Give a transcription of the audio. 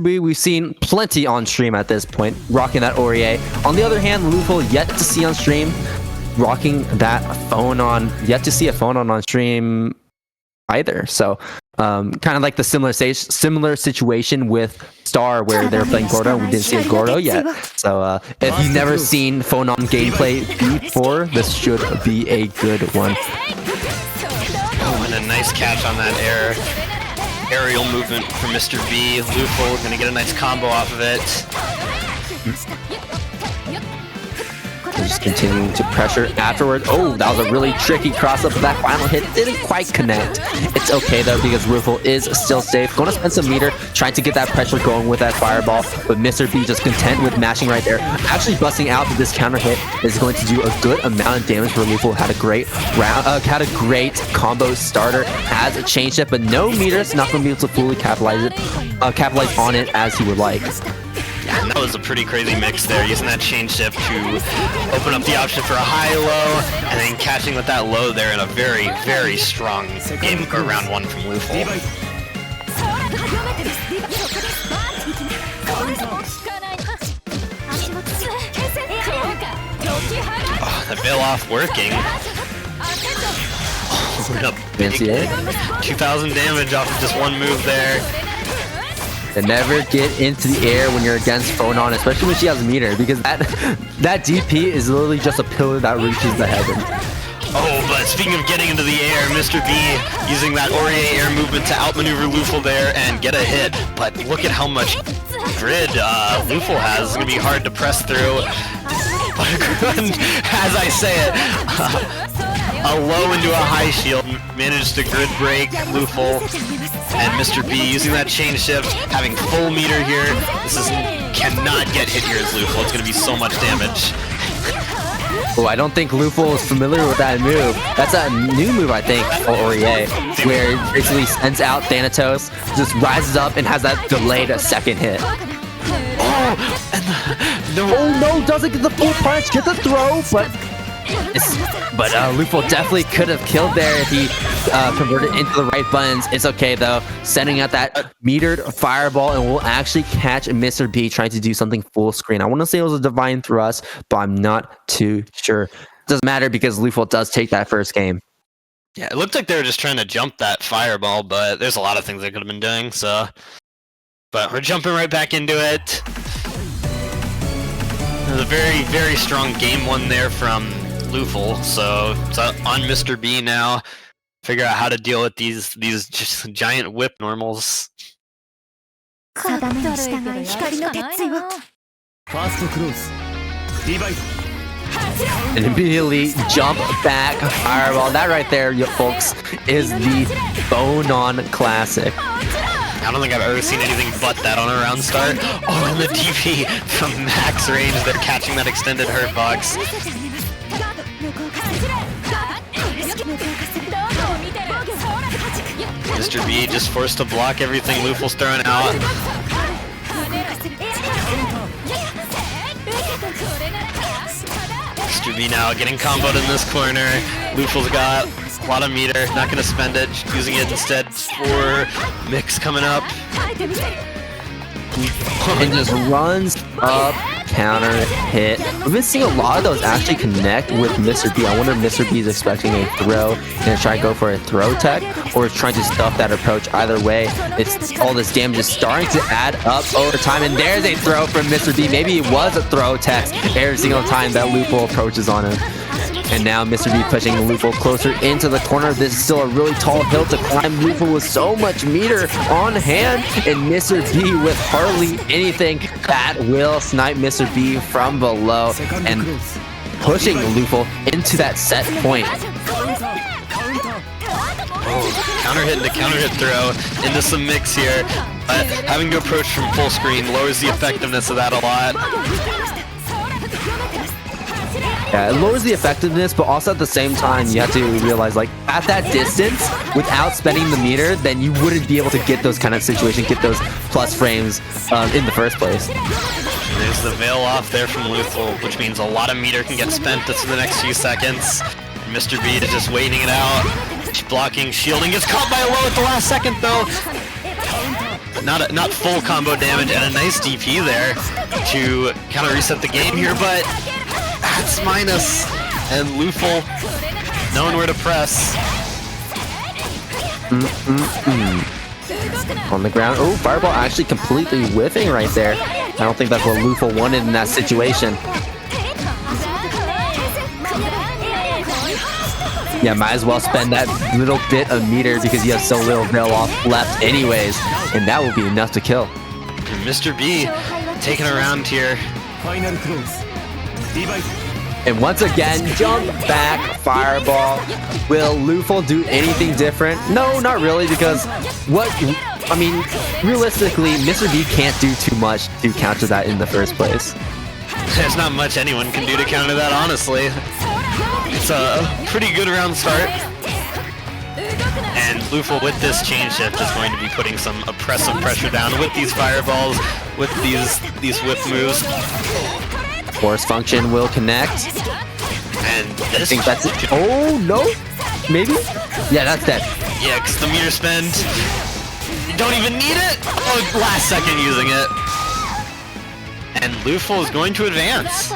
We've seen plenty on stream at this point, rocking that Orie. On the other hand, LuFL yet to see on stream, rocking that Phonon. Yet to see a Phonon on stream either. So, kind of like the similar situation with Star, where they're playing Gordo. We didn't see a Gordo yet. So, if you've never seen Phonon gameplay before, this should be a good one. Oh, and a nice catch on that aerial movement from Mr.B. LuFL gonna get a nice combo off of it. Just continuing to pressure afterwards. Oh, that was a really tricky cross up. That final hit didn't quite connect. It's okay though, because LuFL is still safe. Going to spend some meter, trying to get that pressure going with that fireball, but Mr.B just content with mashing right there. Actually busting out that this counter hit is going to do a good amount of damage for LuFL. Had a great round, had a great combo starter, has a change it, but no meters, not going to be able to fully capitalize on it as he would like. Yeah, and that was a pretty crazy mix there, using that change shift to open up the option for a high-low, and then catching with that low there in a very, very strong game or round one from LuFL. Oh, the veil off working. Oh, 2,000 damage off of just one move there. And never get into the air when you're against Phonon, especially when she has meter, because that DP is literally just a pillar that reaches the heaven. Oh, but speaking of getting into the air, Mr.B using that Orie air movement to outmaneuver LuFL there and get a hit. But look at how much grid LuFL has. It's going to be hard to press through. As I say it, a low into a high shield, managed to grid break LuFL, and Mr.B using that chain shift, having full meter here. This cannot get hit here as LuFL. It's going to be so much damage. Oh, I don't think LuFL is familiar with that move. That's a new move, I think, for Orie, where it basically sends out Thanatos, just rises up and has that delayed second hit. Oh, no, doesn't get the full punch, get the throw, but LuFL definitely could have killed there if he converted into the right buttons. It's okay though, sending out that metered fireball, and we'll actually catch Mr.B trying to do something full screen. I want to say it was a divine thrust, but I'm not too sure. It doesn't matter because LuFL does take that first game. Yeah, it looked like they were just trying to jump that fireball, but there's a lot of things they could have been doing, so... But we're jumping right back into it. There's a very, very strong game one there from LuFL, so it's on Mr.B now. Figure out how to deal with these just giant whip normals. And immediately jump back fireball. That right there, you folks, is the Phonon classic. I don't think I've ever seen anything but that on a round start. Oh, and the DP from max range. They're catching that extended hurt box. Mr.B just forced to block everything LuFL's throwing out. Mr.B now getting comboed in this corner. LuFL's got a lot of meter, not going to spend it, using it instead for mix coming up. And just runs up, counter hit. We've been seeing a lot of those actually connect with Mr.B. I wonder if Mr.B is expecting a throw and try to go for a throw tech, or is trying to stuff that approach. Either way, it's all this damage is starting to add up over time, and there's a throw from Mr.B. Maybe it was a throw tech every single time that LuFL approaches on him. And now Mr.B pushing LuFL closer into the corner. This is still a really tall hill to climb. LuFL with so much meter on hand, and Mr.B with hardly anything that will snipe Mr.B from below and pushing LuFL into that set point. Oh, counter hit into counter hit throw into some mix here, but having to approach from full screen lowers the effectiveness of that a lot. Yeah, it lowers the effectiveness, but also at the same time, you have to realize, like, at that distance, without spending the meter, then you wouldn't be able to get those kind of situations, get those plus frames in the first place. There's the veil off there from LuFL, which means a lot of meter can get spent just in the next few seconds. And Mr.B is just waiting it out, blocking, shielding, gets caught by a low at the last second though. not full combo damage, and a nice DP there to kind of reset the game here, but that's minus, and LuFL knowing where to press. On the ground. Oh, Fireball actually completely whiffing right there. I don't think that's what LuFL wanted in that situation. Yeah, might as well spend that little bit of meter because you have so little veil off left anyways, and that will be enough to kill. Mr.B taking a round here. And once again, jump back, Fireball. Will LuFL do anything different? No, not really, because I mean, realistically, Mr.B can't do too much to counter that in the first place. There's not much anyone can do to counter that, honestly. It's a pretty good round start. And LuFL with this chain shift is going to be putting some oppressive pressure down with these fireballs, with these whip moves. Force function will connect. And this, I think that's it. Oh, no? Maybe? Yeah, that's dead. Yeah, because the meter spend, you don't even need it. Oh, last second using it. And LuFL is going to advance.